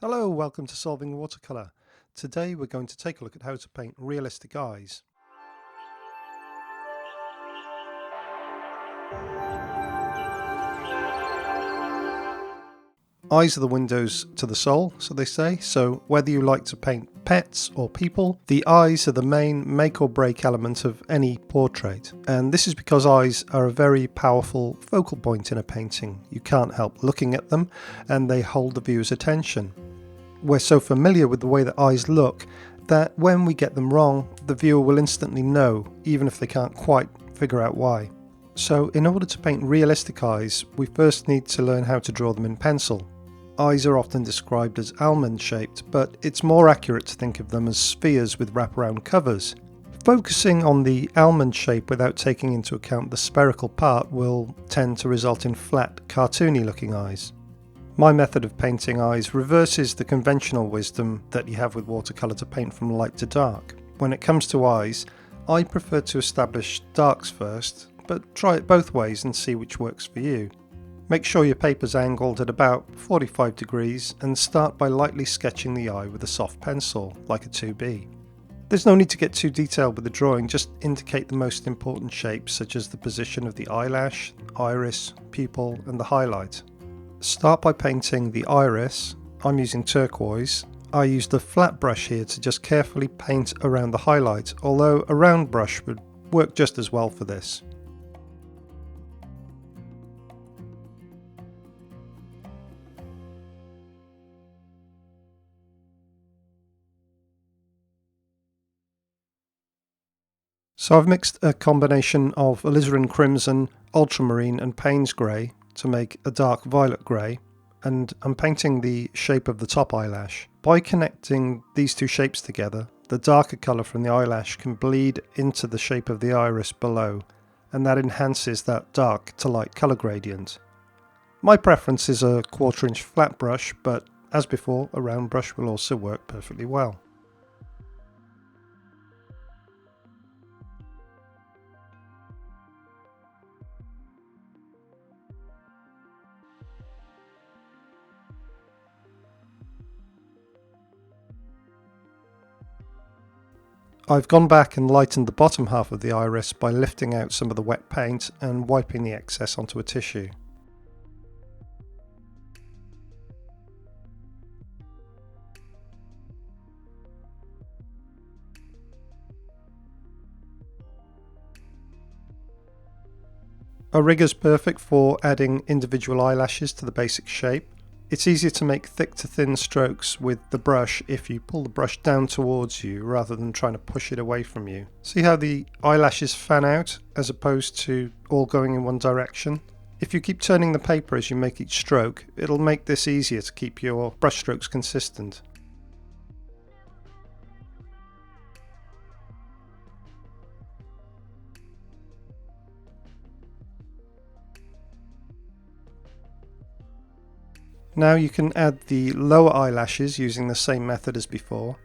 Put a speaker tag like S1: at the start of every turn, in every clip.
S1: Hello, welcome to Solving Watercolour. Today we're going to take a look at how to paint realistic eyes. Eyes are the windows to the soul, so they say, so whether you like to paint pets or people, the eyes are the main make or break element of any portrait. And this is because eyes are a very powerful focal point in a painting. You can't help looking at them and they hold the viewer's attention. We're so familiar with the way that eyes look that when we get them wrong, the viewer will instantly know, even if they can't quite figure out why. So in order to paint realistic eyes, we first need to learn how to draw them in pencil. Eyes are often described as almond shaped, but it's more accurate to think of them as spheres with wraparound covers. Focusing on the almond shape without taking into account the spherical part will tend to result in flat, cartoony looking eyes. My method of painting eyes reverses the conventional wisdom that you have with watercolour to paint from light to dark. When it comes to eyes, I prefer to establish darks first, but try it both ways and see which works for you. Make sure your paper's angled at about 45 degrees and start by lightly sketching the eye with a soft pencil, like a 2B. There's no need to get too detailed with the drawing, just indicate the most important shapes such as the position of the eyelash, iris, pupil and the highlight. Start by painting the iris. I'm using turquoise. I used a flat brush here to just carefully paint around the highlight, although a round brush would work just as well for this. So I've mixed a combination of alizarin crimson, ultramarine and Payne's grey to make a dark violet grey, and I'm painting the shape of the top eyelash. By connecting these two shapes together, the darker colour from the eyelash can bleed into the shape of the iris below, and that enhances that dark to light colour gradient. My preference is a 1/4 inch flat brush, but as before, a round brush will also work perfectly well. I've gone back and lightened the bottom half of the iris by lifting out some of the wet paint and wiping the excess onto a tissue. A rig is perfect for adding individual eyelashes to the basic shape. It's easier to make thick to thin strokes with the brush if you pull the brush down towards you rather than trying to push it away from you. See how the eyelashes fan out as opposed to all going in one direction? If you keep turning the paper as you make each stroke, it'll make this easier to keep your brush strokes consistent. Now you can add the lower eyelashes using the same method as before.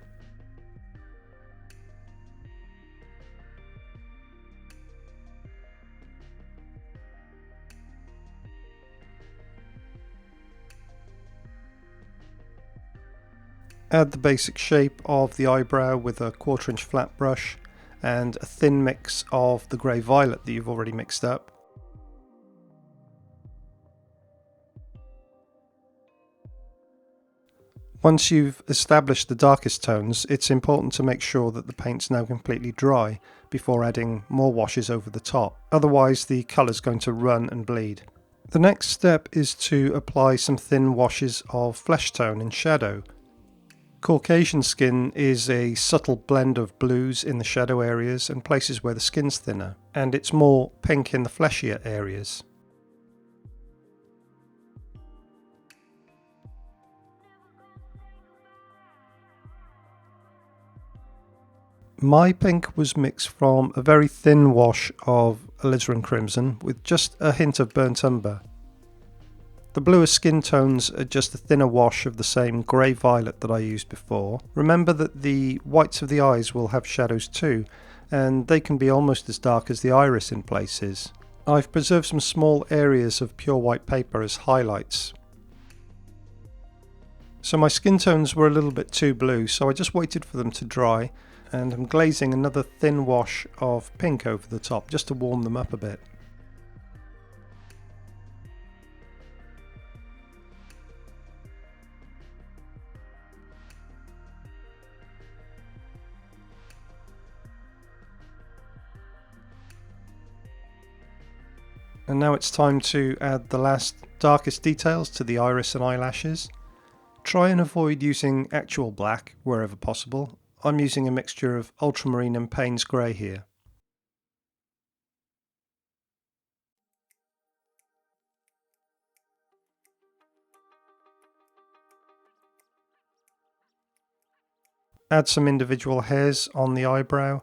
S1: Add the basic shape of the eyebrow with a 1/4 inch flat brush and a thin mix of the grey violet that you've already mixed up. Once you've established the darkest tones, it's important to make sure that the paint's now completely dry before adding more washes over the top, otherwise the colour's going to run and bleed. The next step is to apply some thin washes of flesh tone and shadow. Caucasian skin is a subtle blend of blues in the shadow areas and places where the skin's thinner, and it's more pink in the fleshier areas. My pink was mixed from a very thin wash of alizarin crimson with just a hint of burnt umber. The bluer skin tones are just a thinner wash of the same grey violet that I used before. Remember that the whites of the eyes will have shadows too, and they can be almost as dark as the iris in places. I've preserved some small areas of pure white paper as highlights. So my skin tones were a little bit too blue, so I just waited for them to dry, and I'm glazing another thin wash of pink over the top just to warm them up a bit. And now it's time to add the last darkest details to the iris and eyelashes. Try and avoid using actual black wherever possible. I'm using a mixture of ultramarine and Payne's grey here. Add some individual hairs on the eyebrow.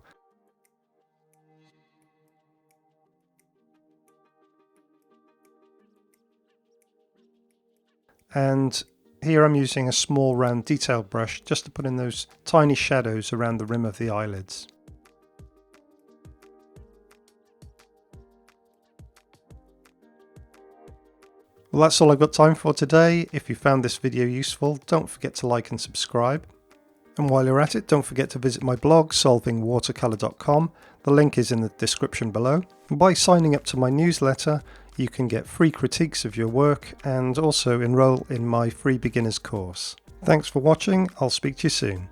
S1: And here I'm using a small round detail brush just to put in those tiny shadows around the rim of the eyelids. Well, that's all I've got time for today. If you found this video useful, don't forget to like and subscribe. And while you're at it, don't forget to visit my blog, solvingwatercolor.com. The link is in the description below. And by signing up to my newsletter, you can get free critiques of your work and also enroll in my free beginners course. Thanks for watching. I'll speak to you soon.